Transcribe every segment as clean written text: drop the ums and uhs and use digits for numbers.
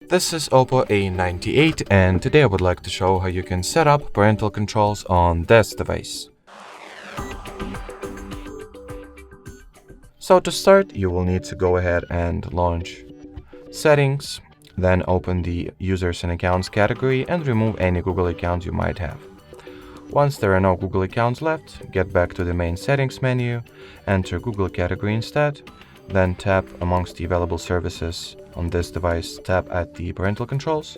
This is OPPO A98 and today I would like to show how you can set up parental controls on this device. So to start, you will need to go ahead and launch Settings, then open the Users and Accounts category and remove any Google accounts you might have. Once there are no Google accounts left, get back to the main Settings menu, enter Google category instead, then tap amongst the available services on this device, tap at the parental controls,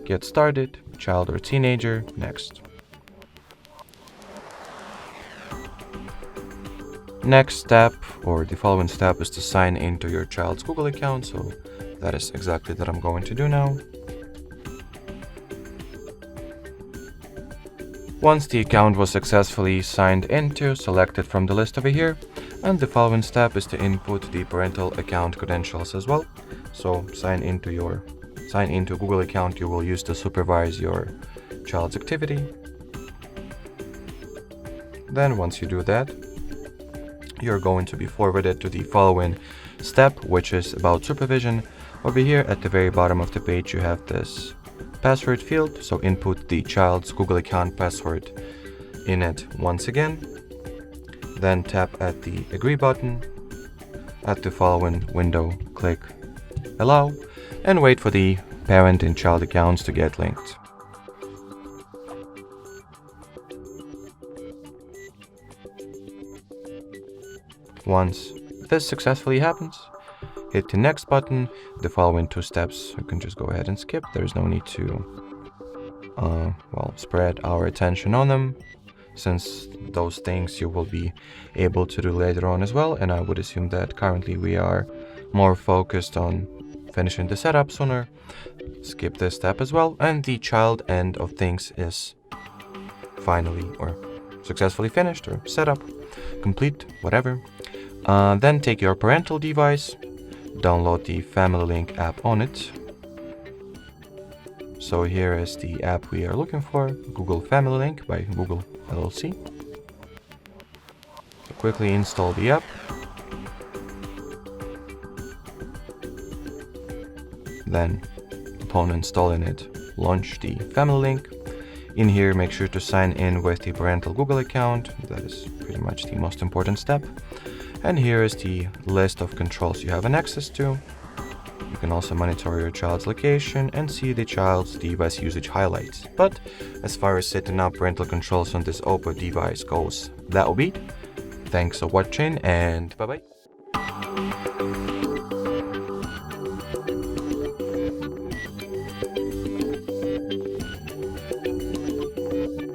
get started, child or teenager, next. Next step, or the following step, is to sign into your child's Google account, so that is exactly what I'm going to do now. Once the account was successfully signed into, select it from the list over here, and the following step is to input the parental account credentials as well. So sign into Google account you will use to supervise your child's activity. Then once you do that, you're going to be forwarded to the following step, which is about supervision. Over here at the very bottom of the page you have this password field, so input the child's Google account password in it once again. Then tap at the agree button. At the following window, click allow and wait for the parent and child accounts to get linked. Once this successfully happens, hit the next button. The following two steps you can just go ahead and skip. There's no need to spread our attention on them, since those things you will be able to do later on as well, and I would assume that currently we are more focused on finishing the setup sooner. Skip this step as well, and the child end of things is finally or successfully finished, or set up, complete, whatever. Then take your parental device, download the Family Link app on it. So here is the app we are looking for, Google Family Link by Google LLC. So quickly install the app. Then, upon installing it, launch the Family Link. In here, make sure to sign in with the parental Google account. That is pretty much the most important step. And here is the list of controls you have an access to. You can also monitor your child's location and see the child's device usage highlights. But as far as setting up parental controls on this OPPO device goes, that will be it. Thanks for watching and bye bye.